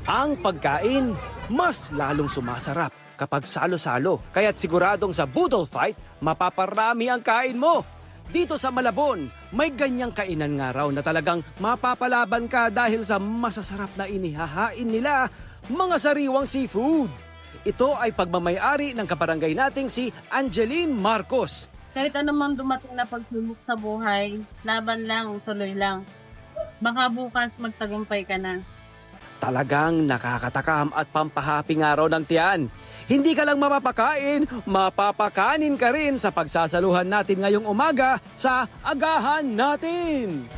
Ang pagkain, mas lalong sumasarap kapag salo-salo. Kaya't siguradong sa Boodle Fight, mapaparami ang kain mo. Dito sa Malabon, may ganyang kainan nga raw na talagang mapapalaban ka dahil sa masasarap na inihahain nila, mga sariwang seafood. Ito ay pagmamayari ng kabarangay nating si Angeline Marcos. Kahit anumang dumating na pagsubok sa buhay, laban lang, tuloy lang. Baka bukas magtagumpay ka na. Talagang nakakatakam at pampahaping araw ng tiyan. Hindi ka lang mapapakain, mapapakanin ka rin sa pagsasaluhan natin ngayong umaga sa Agahan Natin.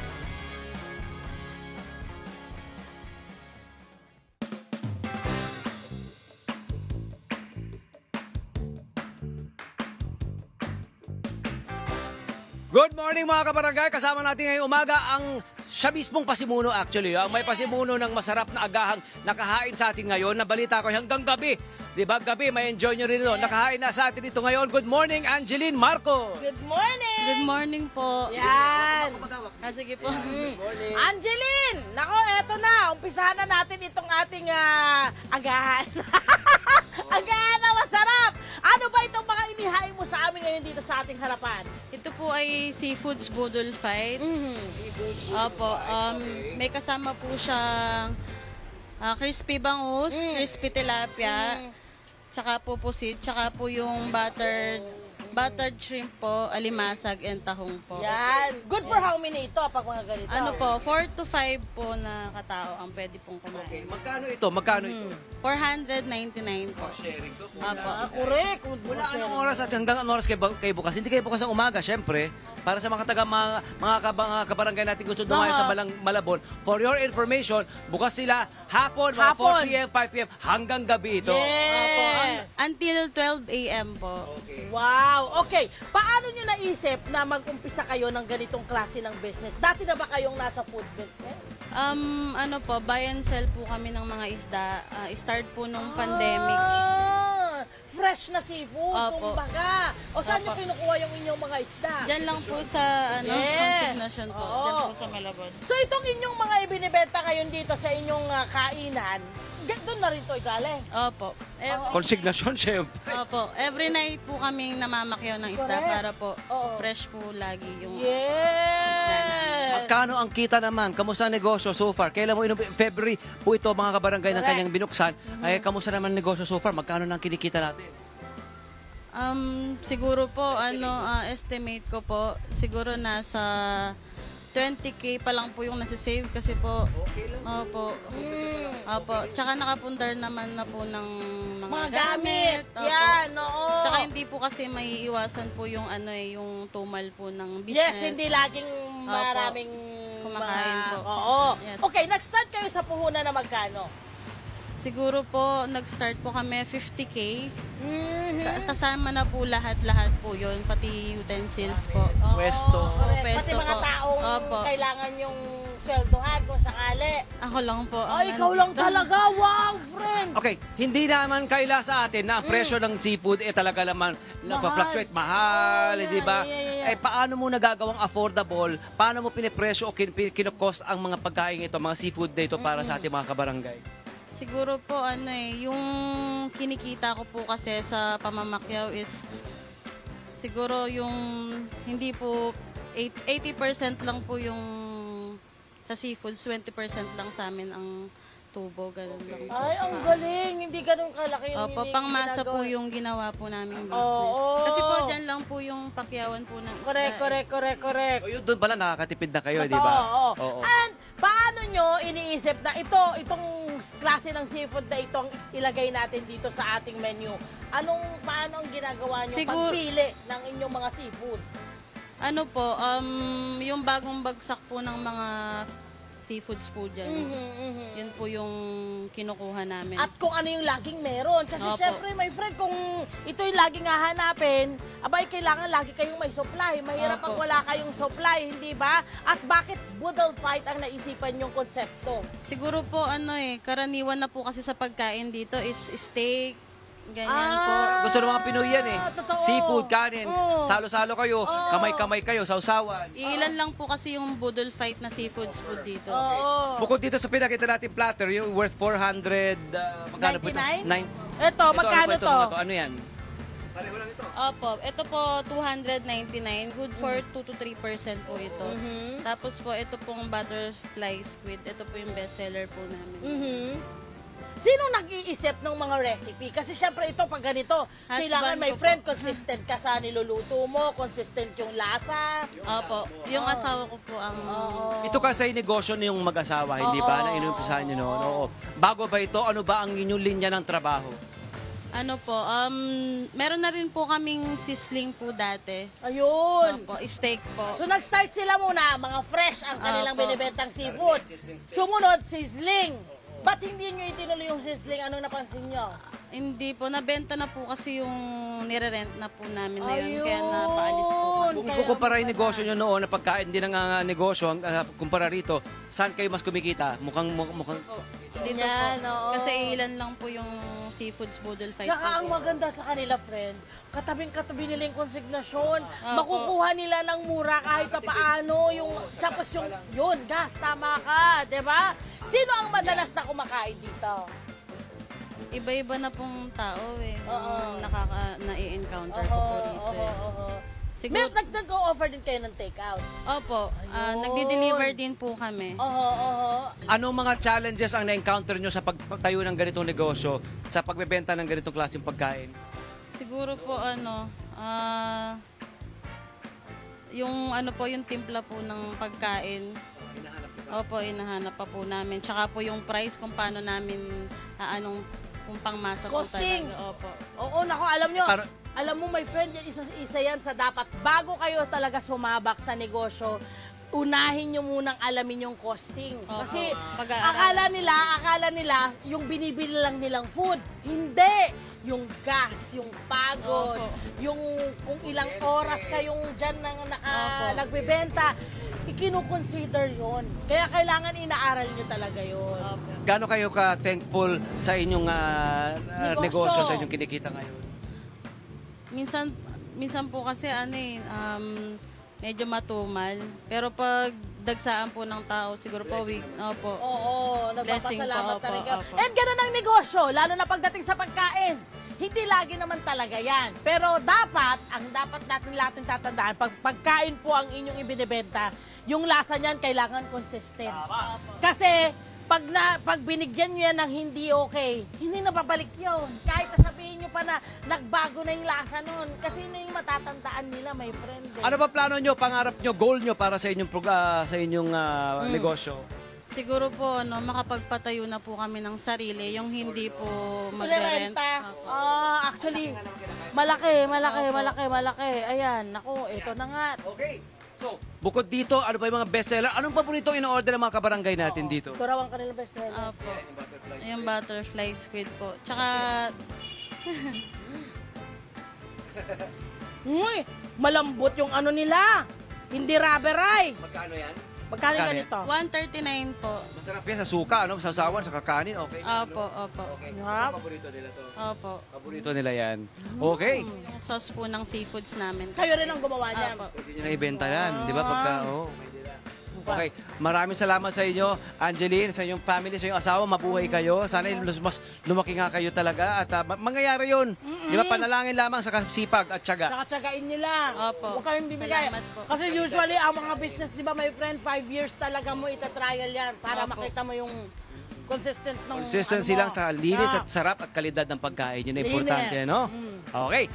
Good morning mga kabarangay! Kasama natin ngayong umaga ang siya mismong pasimuno actually. May pasimuno ng masarap na agahang nakahain sa atin ngayon. Nabalita ko hanggang gabi. Diba gabi, may enjoy nyo rin ito. Nakahain na sa atin ito ngayon. Good morning, Angeline Marcos! Good morning! Good morning po. Yan! Sige po. Good morning! Angeline! Nako, eto na. Umpisahan na natin itong ating agahan. Agahan na masarap! Ano ba itong mga inihain mo sa amin ngayon dito sa ating harapan? Ito po ay Seafoods Boodle Fight. Opo, may kasama po siyang crispy bangus, crispy tilapia, tsaka po pusit, tsaka po yung buttered shrimp po, alimasag, and tahong po. Yan. Good for how many ito pag mga ganito? Ano po, 4 to 5 po na katao ang pwede pong kumain. Magkano ito? Magkano ito? 499 po. Sharing ko. Opo. Correct. Wala anong oras at hanggang anong oras kayo bukas? Hindi kayo bukas ng umaga, syempre. Para sa mga kabarangay natin gusto dumayo sa Malabon. For your information, bukas sila hapon, mga 4 p.m., 5 p.m. hanggang gabi ito. Yes. Until 12 a.m. po. Okay. Wow. Okay. Paano nyo naisip na mag-umpisa kayo ng ganitong klase ng business? Dati na ba kayong nasa food business? Ano po, buy and sell po kami ng mga isda. Start po nung pandemic. Fresh na seafood, Opo. kumbaga. O saan nyo Opo. kinukuha yung inyong mga isda? Diyan lang po sa consignation po. Oo. Diyan po sa Malabon. So itong inyong mga ibinibenta ngayon dito sa inyong kainan, doon na rin ito galing. Opo. Consignation, syempre. Opo. Every night po kaming namamakyaw ng isda Correct. para po Oo. fresh po lagi yung Yes! Magkano ang kita naman? Kamusta ang negosyo so far? Kailan mo February po ito mga kabarangay ng Correct. kanyang binuksan. Ay, kamusta naman ang negosyo so far? Magkano nang kinikita natin? Siguro po, estimate ko po, siguro nasa 20K pa lang po yung nasisave kasi po. Okay lang. Opo. Opo. Tsaka nakapundar naman na po ng Mga gamit. Opo. Yan, oo. Tsaka hindi po kasi may iwasan po yung yung tumal po ng business. Yes, hindi laging maraming Kumakain po. Oo. Yes. Okay, nag-start kayo sa puhunan na magkano? Siguro po, nag-start po kami 50K. Kasama na po lahat-lahat po yun, pati utensils po. Pwesto. Correct. Pwesto Pati mga po. taong Opo. kailangan yung sweldohan kung sakali. Ako lang po. Ay, ikaw lang talaga. Wow, friend. Okay, hindi naman kaila sa atin na ang presyo ng seafood talaga naman nagpa-fluctuate, mahal, di ba? Yeah. Paano mo nagagawang affordable? Paano mo pinipresyo o kinokost ang mga pagkain ito, mga seafood dito para sa ating mga kabarangay? Siguro po yung kinikita ko po kasi sa pamamakyaw is siguro yung hindi po 80% lang po yung sa seafoods, 20% lang sa amin ang tubo, ganun lang po. Ay, ang galing. Hindi ganun kalaki yung Opo, pangmasa po yung ginawa po naming business. Oo. Kasi po dyan lang po yung pakyawan po ng isda. Correct. O yun, doon pala nakakatipid na kayo, di Totoo, ba? oo. Oo. And paano nyo iniisip na itong klase ng seafood na itong ilagay natin dito sa ating menu? Paano ang ginagawa nyo Siguro- pagpili ng inyong mga seafood? Ano po, yung bagong bagsak po ng mga seafoods po dyan. Yun po yung kinukuha namin. At kung ano yung laging meron. Kasi Opo. syempre, my friend, kung ito yung laging hahanapin, abay, kailangan lagi kayong may supply. Mahirap pag Opo. wala kayong supply, hindi ba? At bakit Boodle Fight ang naisipan yung konsepto? Siguro po karaniwan na po kasi sa pagkain dito is steak, ganyan po. Gusto ng mga Pinoy yan eh. Totoo. Seafood, kanin, Oo. salo-salo kayo, kamay-kamay kayo, sausawan. Ilan lang po kasi yung Boodle Fight na seafoods food dito. Oo. Bukod dito sa pinakita natin platter, yung worth 400, magkano po ito? 99? Ito, magkano ano po to? mga Ano yan? Pareho lang ito. Opo, ito po 299, good for 2 to 3% po ito. Tapos po ito pong butterfly squid, ito po yung bestseller po namin. Sino nag-iisip ng mga recipe? Kasi syempre ito pag ganito, kailangan may ko po. friend, consistent ka sa niluluto mo, consistent yung lasa. Opo, yung asawa ko po ang... Ito kasi negosyo niyong mag-asawa, hindi ba? Na inumpisahan niyo noon. Oo. Bago ba ito, ano ba ang inyong linya ng trabaho? Ano po, meron na rin po kaming sizzling po dati. Ayun. Opo, steak po. So nag-start sila muna, mga fresh ang kanilang Opo. binibentang seafood. Sumunod, sizzling. Ba't hindi nyo itinuloy yung sizzling? Anong napansin nyo? Hindi po, nabenta na po kasi yung nire-rent na po namin na yun. Ayun. Kaya napaalis po kami. Kung kukumpara yung negosyo nyo noon na pagkain din ang negosyo, kumpara rito, saan kayo mas kumikita? Mukhang Dito Yan, po. oo. Kasi ilan lang po yung seafoods Boodle Fight Tsaka ang po. maganda sa kanila, friend, katabing-katabi nila yung konsignasyon. Makukuha nila ng mura kahit pa paano. Tapos yun, gas, tama ka, di ba? Sino ang madalas na kumakain dito? Iba-iba na pong tao eh. Oo. Na-encounter ko po rito eh. May Siguro, nag-offer din kayo ng takeout. opo, Ayun. nagdi-deliver din po kami. anong mga challenges ang na-encounter nyo sa pagtayo ng ganitong negosyo, sa pagbebenta ng ganitong klaseng pagkain? Siguro po yung timpla po ng pagkain. Opo, inahanap pa po namin. Tsaka po yung price kung paano namin kung pangmasa po Costing. talaga. Opo. Oo, nako, alam nyo, Para- alam mo, my friend, isa yan sa dapat, bago kayo talaga sumabak sa negosyo, unahin nyo munang alamin yung costing. Oo. Kasi Pag-aaralan. akala nila, yung binibili lang nilang food. Hindi! Yung gas, yung pagod, Opo. yung kung ilang oras kayong dyan Opo. nagbebenta, ikinukonsider yon. Kaya kailangan inaaral nyo talaga yon. Opo. Gaano kayo ka-thankful sa inyong Negosyo. negosyo, sa inyong kinikita ngayon? Minsan po kasi medyo matumal. Pero pag dagsaan po ng tao, siguro po opo. Oo, Blessing nagpapasalamat po, opo, talaga. opo. And ganun ang negosyo, lalo na pagdating sa pagkain. Hindi lagi naman talaga yan. Pero ang dapat natin tatandaan, pag pagkain po ang inyong ibinibenta, yung lasa niyan kailangan consistent. Kasi pag binigyan nyo yan ng hindi okay, hindi na babalik yun. Kahit sabihin nyo pa na nagbago na yung lasa nun. Kasi yun na yung matatandaan nila, my friend. eh. Ano ba plano nyo, pangarap nyo, goal nyo para sa inyong negosyo? Siguro po makapagpatayo na po kami ng sarili, yung hindi po magre-rent. Renta. Opo. Actually, malaki. Ayan, naku, ito na nga. Okay. So, bukod dito, ano pa yung mga bestseller? Anong paborito in-order ng mga kabarangay natin dito? Ito raw ang kanilang bestseller. Opo. Yung butterfly squid po. Tsaka, Uy, malambot yung ano nila. Hindi rubber rice. Magkano yan? Magkano Magkano ganito? 139 po. Masarap yan sa suka, ano? Sa sawan, sa kakanin, okay? Opo, opo. Okay. Yup. Paborito nila to. Opo. Paborito nila yan. Okay. Yung sauce po ng seafoods namin. Kayo rin ang gumawa niyan. Opo. Pwede nyo na ibenta yan, di ba? Pagka, Okay, maraming salamat sa inyo, Angeline, sa inyong family, sa inyong asawa, mabuhay kayo. Sana mas lumaki nga kayo talaga at mangyayari yun. Di ba, panalangin lamang sa kasipag at tiyaga. Tsaka tsagain nila. Opo. Huwag kayong bibigay. Salamat po. Kasi usually, ang mga business, di ba, my friend, 5 years talaga mo itatrial yan para Opo. makita mo yung consistent ng Consistency lang sa linis at sarap at kalidad ng pagkain. Yun ang importante, no? Okay.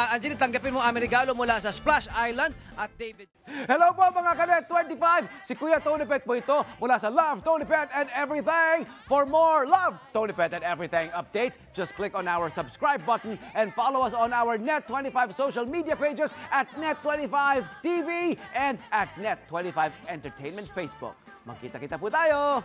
Angeline, tanggapin mo ang aming regalo mula sa Splash Island at David. Hello po mga Kanet 25! Si Kuya Tony Pet po ito mula sa Love, Tony Pet and Everything. For more Love, Tony Pet and Everything updates, just click on our subscribe button and follow us on our Net25 social media pages at Net25 TV and at Net25 Entertainment Facebook. Magkita-kita po tayo!